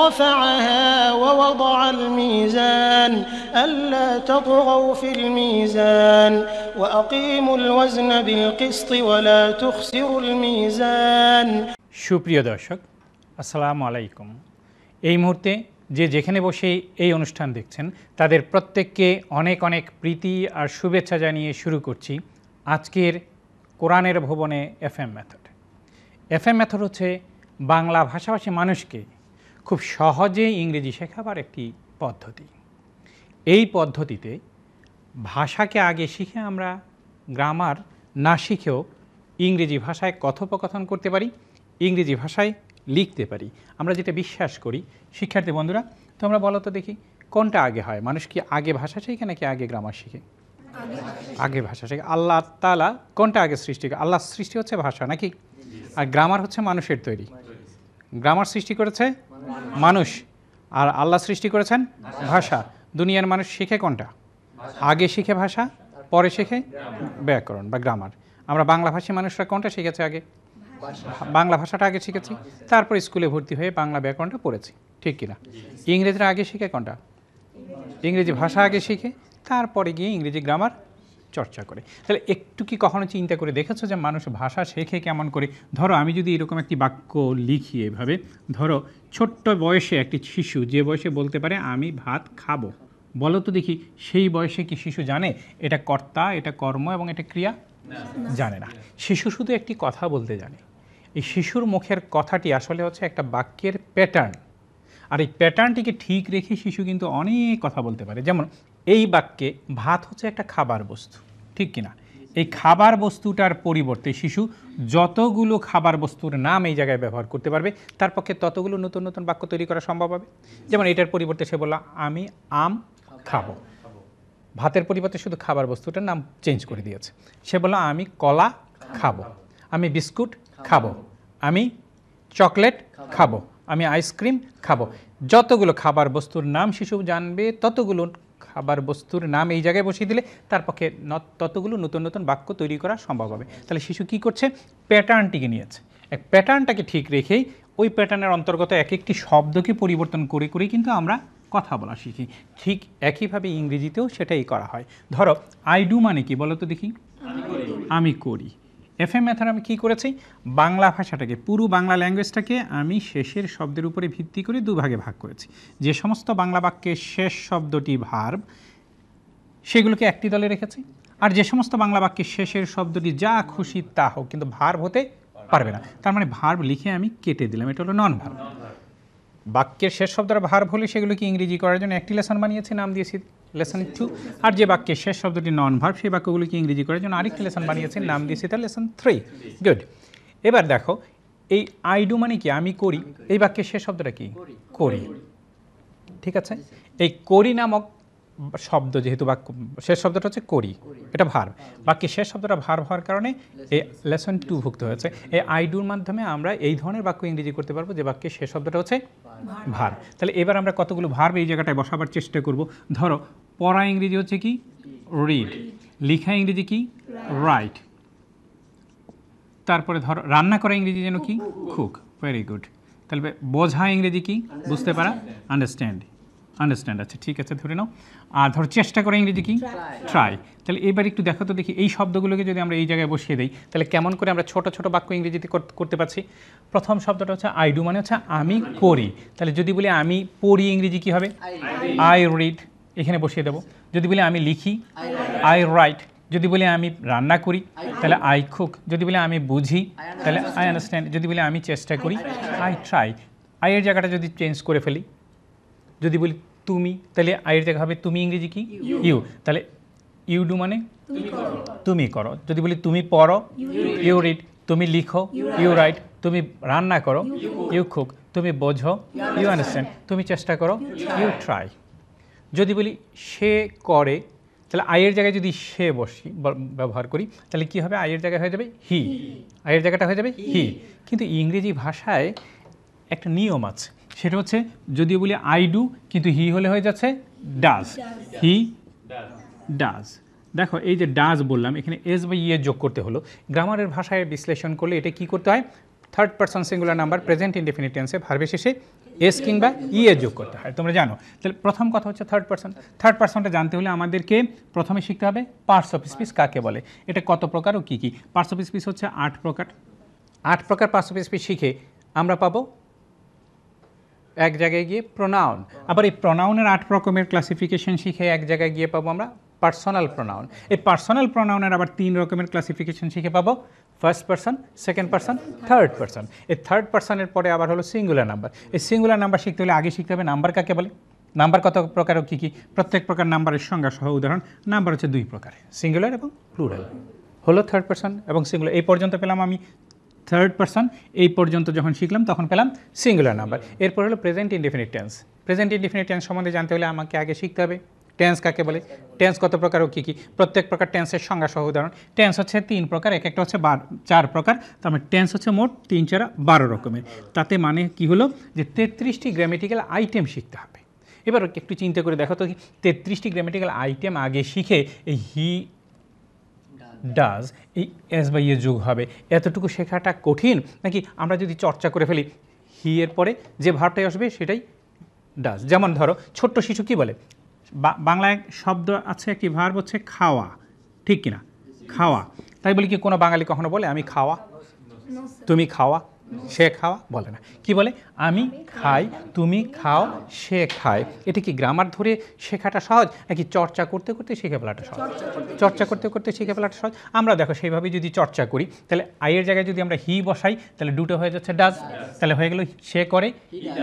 رفعها ووضع الميزان ألا تطغوا في الميزان وأقيموا الوزن بالقسط ولا تخسروا الميزان। সুপ্রিয় দর্শক, আসসালামু আলাইকুম। এই মুহূর্তে যে যেখানে বসে এই অনুষ্ঠান দেখছেন তাদের প্রত্যেককে অনেক অনেক প্রীতি আর শুভেচ্ছা জানিয়ে শুরু করছি আজকের কোরআনের ভবনে FM মেথড। FM মেথড হচ্ছে বাংলা ভাষাভাষী মানুষকে খুব সহজে ইংরেজি শেখাবার একটি পদ্ধতি। এই পদ্ধতিতে ভাষাকে আগে শিখে আমরা গ্রামার না শিখেও ইংরেজি ভাষায় কথোপকথন করতে পারি, ইংরেজি ভাষায় লিখতে পারি। আমরা যেটা বিশ্বাস করি, শিক্ষার্থী বন্ধুরা তোমরা বলো তো দেখি কোনটা আগে হয়? মানুষ কি আগে ভাষা শেখে নাকি আগে গ্রামার শিখে? আগে ভাষা শেখে। আল্লাহ তাআলা কোনটা আগে সৃষ্টি করে? আল্লাহ সৃষ্টি হচ্ছে ভাষা নাকি? আর গ্রামার হচ্ছে মানুষের তৈরি। গ্রামার সৃষ্টি করেছে মানুষ, আর আল্লাহ সৃষ্টি করেছেন ভাষা। দুনিয়ার মানুষ শিখে কোনটা? আগে শিখে ভাষা, পরে শিখে ব্যাকরণ বা গ্রামার। আমরা বাংলাভাষী মানুষরা কোনটা শিখেছে আগে? বাংলা ভাষাটা আগে শিখেছি, তারপর স্কুলে ভর্তি হয়ে বাংলা ব্যাকরণটা পড়েছি, ঠিক কিনা? ইংরেজিরা আগে শিখে কোনটা? ইংরেজি ভাষা আগে শিখে তারপরে গিয়ে ইংরেজি গ্রামার চর্চা করে। তাহলে একটু কি কখনো চিন্তা করে দেখেছো যে মানুষ ভাষা শেখে কেমন করে? ধরো আমি যদি এরকম একটি বাক্য লিখি এভাবে, ধরো ছোট্ট বয়সে একটি শিশু যে বয়সে বলতে পারে আমি ভাত খাবো, বলো তো দেখি সেই বয়সে কি শিশু জানে এটা কর্তা, এটা কর্ম এবং এটা ক্রিয়া? জানে না। শিশু শুধু একটি কথা বলতে জানে। এই শিশুর মুখের কথাটি আসলে হচ্ছে একটা বাক্যের প্যাটার্ন, আর এই প্যাটার্নটিকে ঠিক রেখে শিশু কিন্তু অনেক কথা বলতে পারে। যেমন এই বাক্যে ভাত হচ্ছে একটা খাবার বস্তু, ঠিক কিনা? এই খাবার বস্তুটার পরিবর্তে শিশু যতগুলো খাবার বস্তুর নাম এই জায়গায় ব্যবহার করতে পারবে তার পক্ষে ততগুলো নতুন নতুন বাক্য তৈরি করা সম্ভব হবে। যেমন এটার পরিবর্তে সে বলল আমি আম খাবো, ভাতের পরিবর্তে শুধু খাবার বস্তুটার নাম চেঞ্জ করে দিয়েছে। সে বলল আমি কলা খাবো, আমি বিস্কুট খাবো, আমি চকলেট খাবো, আমি আইসক্রিম খাবো। যতগুলো খাবার বস্তুর নাম শিশু জানবে ততগুলো খাবার বস্তুর নাম এই জায়গায় বসিয়ে দিলে তার পক্ষে ততগুলো নতুন নতুন বাক্য তৈরি করা সম্ভব হবে। তাহলে শিশু কি করছে? প্যাটার্নটিকে নিয়েছে। এক প্যাটার্নটাকে ঠিক রেখেই ওই প্যাটার্নের অন্তর্গত এক একটি শব্দকে পরিবর্তন করে করেই কিন্তু আমরা কথা বলা শিখি। ঠিক একইভাবে ইংরেজিতেও সেটাই করা হয়। ধরো আই ডু মানে কি বলো তো দেখি? আমি করি। FM মেথড আমি কী করেছি? বাংলা ভাষাটাকে, পুরো বাংলা ল্যাঙ্গুয়েজটাকে আমি শেষের শব্দের উপরে ভিত্তি করে দুভাগে ভাগ করেছি। যে সমস্ত বাংলা বাক্যের শেষ শব্দটি ভার্ব সেগুলোকে একটি দলে রেখেছি, আর যে সমস্ত বাংলা বাক্যের শেষের শব্দটি যা খুশি তা হোক কিন্তু ভার্ব হতে পারবে না, তার মানে ভার্ব লিখে আমি কেটে দিলাম। এটা হলো নন ভার্ব। বাক্যের শেষ শব্দটা ভার্ব হলে সেগুলোকে ইংরেজি করার জন্য একটি লেসন বানিয়েছি, নাম দিয়েছি লেসন 2। আর যে বাক্যের শেষ শব্দটি নন ভার্ব সেই বাক্যগুলোকে ইংরেজি করার জন্য আরেকটি লেসন বানিয়েছি, নাম দিয়েছি তার লেসন 3। গুড। এবার দেখো এই আই ডু মানে কি? আমি করি। এই বাক্যের শেষ শব্দটা কি? করি। ঠিক আছে, এই করি নামক শব্দ যেহেতু বাক্য শেষ শব্দটা হচ্ছে করি, এটা ভার্ব। বাক্যের শেষ শব্দটা ভার্ব হওয়ার কারণে এই লেসন 2 ভুক্ত হয়েছে। এই আই ডুর মাধ্যমে আমরা এই ধরনের বাক্য ইংরেজি করতে পারবো যে বাক্যের শেষ শব্দটা হচ্ছে ভার্ব। তাহলে এবার আমরা কতগুলো ভার্ব এই জায়গাটায় বসাবার চেষ্টা করব। ধরো পড়া ইংরেজি হচ্ছে কি? রিড। লেখা ইংরেজি কি? রাইট। তারপরে ধরো রান্না করা ইংরেজি যেন কি? কুক। Very good. তাহলে বোঝা ইংরেজি কি? বুঝতে পারা, আন্ডারস্ট্যান্ড। আন্ডারস্ট্যান্ড, আচ্ছা ঠিক আছে ধরে নাও। আর ধরো চেষ্টা করা ইংরেজি কি? ট্রাই। তাহলে এবার একটু দেখো তো দেখি এই শব্দগুলোকে যদি আমরা এই জায়গায় বসিয়ে দিই তাহলে কেমন করে আমরা ছোট ছোট বাক্য ইংরেজিতে করতে পারছি। প্রথম শব্দটা হচ্ছে আই ডু, মানে হচ্ছে আমি করি। তাহলে যদি বলি আমি পড়ি ইংরেজি কি হবে? আই রিড, এখানে বসিয়ে দেবো। যদি বলি আমি লিখি, আই রাইট। যদি বলি আমি রান্না করি তাহলে আই কুক। যদি বলি আমি বুঝি তাহলে আই আন্ডারস্ট্যান্ড। যদি বলি আমি চেষ্টা করি, আই ট্রাই। আইয়ের জায়গাটা যদি চেঞ্জ করে ফেলি, যদি বলি তুমি, তাহলে আইয়ের জায়গা হবে তুমি ইংরেজি কি? ইউ। তাহলে ইউ ডু মানে তুমি করো। যদি বলি তুমি পড়ো, ইউ রিড। তুমি লিখো, ইউ রাইট। তুমি রান্না করো, ইউ কুক। তুমি বোঝো, ইউ আন্ডারস্ট্যান্ড। তুমি চেষ্টা করো, ইউ ট্রাই। যদি বলি সে করে, তাহলে আইয়ের জায়গায় যদি সে ব্যবহার করি তাহলে কি হবে? আইয়ের জায়গায় হয়ে যাবে হি। আইয়ের জায়গাটা হয়ে যাবে হি। কিন্তু ইংরেজি ভাষায় একটা নিয়ম আছে, সেটা হচ্ছে যদিও বলি আই ডু কিন্তু হি হলে হয়ে যাচ্ছে ডাজ। He does. দেখো এই যে ডাজ বললাম, এখানে এস বা ইয়ে যোগ করতে হলো। গ্রামারের ভাষায় বিশ্লেষণ করলে এটা কি করতে হয়? Third person singular number present indefinite টেন্সে ভার্বের শেষে এস কিংবা ই এ যোগ করতে হয়, তোমরা জানো। তাহলে প্রথম কথা হচ্ছে থার্ড পারসন। থার্ড পারসনটা জানতে হলে আমাদেরকে প্রথমে শিখতে হবে পার্টস অফ স্পিচ কাকে বলে, এটা কত প্রকার ও কী কী। পার্টস অফ স্পিচ হচ্ছে 8 প্রকার। 8 প্রকার পার্টস অফ স্পিচ শিখে আমরা পাবো এক জায়গায় গিয়ে প্রোনাউন। আবার এই প্রোনাউনের 8 রকমের ক্লাসিফিকেশন শিখে এক জায়গায় গিয়ে পাবো আমরা পার্সোনাল প্রোনাউন। এই পার্সোনাল প্রোনাউনের আবার 3 রকমের ক্লাসিফিকেশন শিখে পাবো first person, second person, third person. এই থার্ড পারসনের পরে আবার হলো সিঙ্গুলার নাম্বার। এই সিঙ্গুলার নাম্বার শিখতে হলে আগে শিখতে হবে নাম্বার কাকে বলে, নাম্বার কত প্রকার ও কী কী, প্রত্যেক প্রকার নাম্বারের সংজ্ঞা সহ উদাহরণ। নাম্বার হচ্ছে 2 প্রকার, সিঙ্গুলার এবং প্লুরাল। হলো থার্ড পারসন এবং সিঙ্গুলার। এই পর্যন্ত পেলাম আমি থার্ড পারসন, এই পর্যন্ত যখন শিখলাম তখন পেলাম সিঙ্গুলার নাম্বার। এরপর হলো present indefinite tense. Present indefinite tense সম্বন্ধে জানতে হলে আমাকে আগে শিখতে হবে টেন্স কাকে বলে, টেন্স কত প্রকার ও কী কী, প্রত্যেক প্রকার টেন্সের সংজ্ঞা সহ উদাহরণ। টেন্স হচ্ছে 3 প্রকার, এক একটা হচ্ছে 4 প্রকার, তার মানে টেন্স হচ্ছে মোট 3 4 12 রকমের। তাতে মানে কি হলো যে 33টি গ্রামেটিক্যাল আইটেম শিখতে হবে। এবার একটু চিন্তা করে দেখো তো 33টি গ্রামেটিক্যাল আইটেম আগে শিখে এই হি ডাজ এই এস বা ইয়ে যোগ হবে, এতটুকু শেখাটা কঠিন নাকি আমরা যদি চর্চা করে ফেলি হি এর পরে যে ভার্বটাই আসবে সেটাই ডাজ। যেমন ধরো ছোট্ট শিশু কি বলে, বাংলায় শব্দ আছে একটি ভার্ব হচ্ছে খাওয়া, ঠিক কিনা, খাওয়া। তাই বলি কি কোনো বাঙালি কখনো বলে আমি খাওয়া, তুমি খাওয়া, সে খাওয়া, বলে না। কি বলে, আমি খাই, তুমি খাও, সে খায়। এটা কি গ্রামার ধরে শেখাটা সহজ নাকি চর্চা করতে করতে শিখে ফেলাটা সহজ? চর্চা করতে করতে শিখে ফেলাটা সহজ। আমরা দেখো সেইভাবে যদি চর্চা করি তাহলে আইয়ের জায়গায় যদি আমরা হি বসাই তাহলে দুটো হয়ে যাচ্ছে ডাজ, তাহলে হয়ে গেল সে করে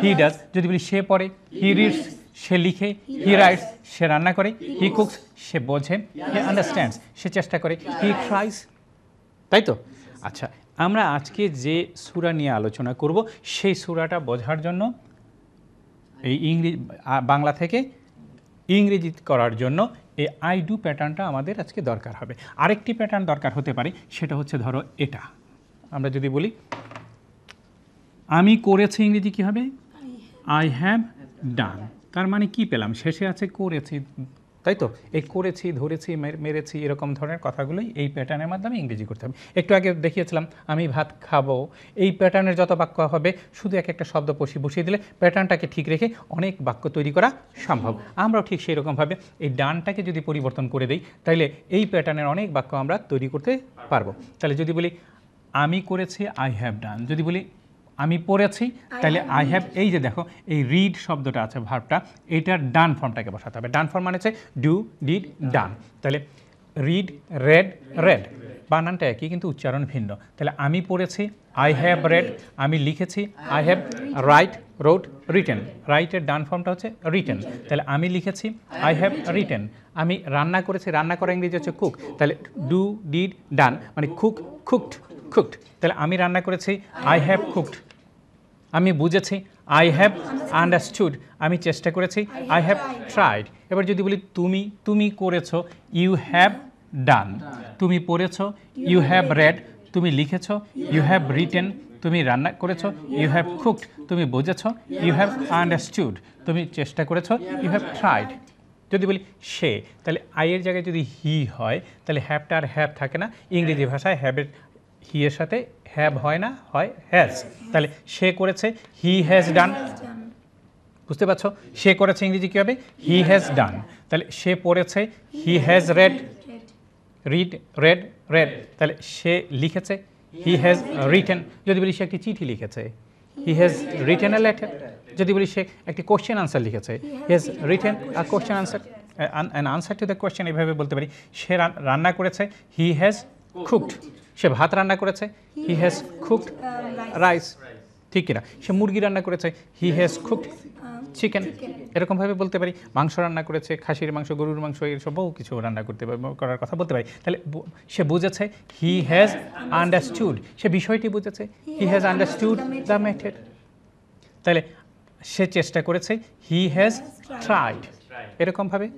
হি ডাজ। যদি বলি সে পড়ে হি রিডস, সে লিখে হি রাইটস, সে রান্না করে হি কুকস, সে বোঝে হি আন্ডারস্ট্যান্ডস, সে চেষ্টা করে হি ট্রাইস। তাই তো? আচ্ছা, আমরা আজকে যে সূরা নিয়ে আলোচনা করব সেই সূরাটা বোঝার জন্য এই বাংলা থেকে ইংরেজি করার জন্য এই আই ডু প্যাটার্নটা আমাদের আজকে দরকার হবে। আরেকটি প্যাটার্ন দরকার হতে পারে, সেটা হচ্ছে ধরো এটা। আমরা যদি বলি আমি করেছি, ইংরেজি কী হবে, আই হ্যাভ ডান। তার মানে কি পেলাম, শেষে আছে করেছি, তাই তো? এই করেছি, ধরেছি, মেরেছি, এরকম ধরনের কথাগুলোই এই প্যাটার্নের মাধ্যমে ইংরেজি করতে হবে। একটু আগে দেখিয়েছিলাম আমি ভাত খাবো, এই প্যাটার্নের যত বাক্য হবে শুধু এক একটা শব্দ বসিয়ে দিলে প্যাটার্নটাকে ঠিক রেখে অনেক বাক্য তৈরি করা সম্ভব। আমরাও ঠিক সেই রকমভাবে এই ডানটাকে যদি পরিবর্তন করে দিই তাহলে এই প্যাটার্নের অনেক বাক্য আমরা তৈরি করতে পারবো। তাহলে যদি বলি আমি করেছি, আই হ্যাভ ডান। যদি বলি আমি পড়েছি, তাহলে আই হ্যাভ, এই যে দেখো এই রিড শব্দটা আছে ভার্বটা, এইটার ডান ফর্মটাকে বসাতে হবে। ডান ফর্ম মানে হচ্ছে ডু, ডিড, ডান। তাহলে রিড, রেড, রেড, বানানটা একই কিন্তু উচ্চারণ ভিন্ন। তাহলে আমি পড়েছি, আই হ্যাভ রেড। আমি লিখেছি, আই হ্যাভ রাইট, রোট, রিটেন। রাইটের ডান ফর্মটা হচ্ছে রিটেন। তাহলে আমি লিখেছি, আই হ্যাভ রিটেন। আমি রান্না করেছি, রান্না করা ইংরেজি হচ্ছে কুক। তাহলে ডু, ডিড, ডান মানে কুক, কুকড, কুকড। তাহলে আমি রান্না করেছি, আই হ্যাভ কুকড। আমি বুঝেছি, আই হ্যাভ আন্ডারস্টুড। আমি চেষ্টা করেছি, আই হ্যাভ ট্রাইড। এবার যদি বলি তুমি করেছো, ইউ হ্যাভ ডান। তুমি পড়েছো, ইউ হ্যাভ রেড। তুমি লিখেছো, ইউ হ্যাভ রিটেন। তুমি রান্না করেছো, ইউ হ্যাভ কুকড। তুমি বুঝেছো, ইউ হ্যাভ আন্ডারস্টুড। তুমি চেষ্টা করেছো, ইউ হ্যাভ ট্রাইড। যদি বলি সে, তাহলে আইয়ের জায়গায় যদি হি হয় তাহলে হ্যাভটা আর হ্যাভ থাকে না। ইংরেজি ভাষায় হ্যাভের হি এর সাথে হ্যাভ হয় না, হয় হ্যাজ। তাহলে সে করেছে, হি হ্যাজ ডান। বুঝতে পারছো? সে করেছে ইংরেজি কী হবে, হি হ্যাজ ডান। তাহলে সে পড়েছে, he has red, read, red, red. তাহলে সে লিখেছে, হি হ্যাজ রিটেন। যদি বলি সে একটি চিঠি লিখেছে, he has written a letter. যদি বলি সে একটি কোশ্চেন আনসার লিখেছে, he has written a question answer, an answer to the question, এভাবে বলতে পারি। সে রান্না করেছে, হি হ্যাজ কুকড। সে ভাত রান্না করেছে, হি হ্যাজ কুকড রাইস, ঠিক কিনা? সে মুরগি রান্না করেছে, হি হ্যাজ কুকড চিকেন। এরকমভাবে বলতে পারি। মাংস রান্না করেছে, খাসির মাংস, গরুর মাংস, এসব বহু কিছু রান্না করার কথা বলতে পারি। তাহলে সে বুঝেছে, হি হ্যাজ আন্ডারস্টুড। সে বিষয়টি বুঝেছে, he has understood the method. তাহলে সে চেষ্টা করেছে, হি হ্যাজ ট্রাইড। এরকমভাবে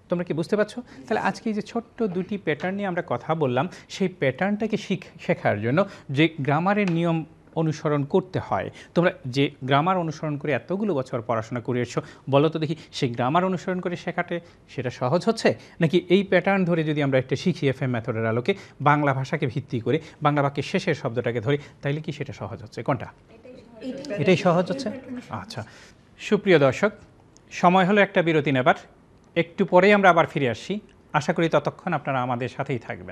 তোমরা কি বুঝতে পারছো? তাহলে আজকে এই যে ছোট্ট দুটি প্যাটার্ন নিয়ে আমরা কথা বললাম, সেই প্যাটার্নটাকে শেখার জন্য যে গ্রামারের নিয়ম অনুসরণ করতে হয়, তোমরা যে গ্রামার অনুসরণ করে এতগুলো বছর পড়াশোনা করে এসছো, বলো তো দেখি সেই গ্রামার অনুসরণ করে শেখাতে সেটা সহজ হচ্ছে নাকি এই প্যাটার্ন ধরে যদি আমরা একটা শিখি এফএম মেথডের আলোকে বাংলা ভাষাকে ভিত্তি করে বাংলা বাক্যের শেষের শব্দটাকে ধরে, তাইলে কি সেটা সহজ হচ্ছে? কোনটা? এটাই সহজ হচ্ছে। আচ্ছা, সুপ্রিয় দর্শক, সময় হলো একটা বিরতি নেবার। একটু পরেই আমরা আবার ফিরে আসছি। আশা করি ততক্ষণ আপনারা আমাদের সাথেই থাকবেন।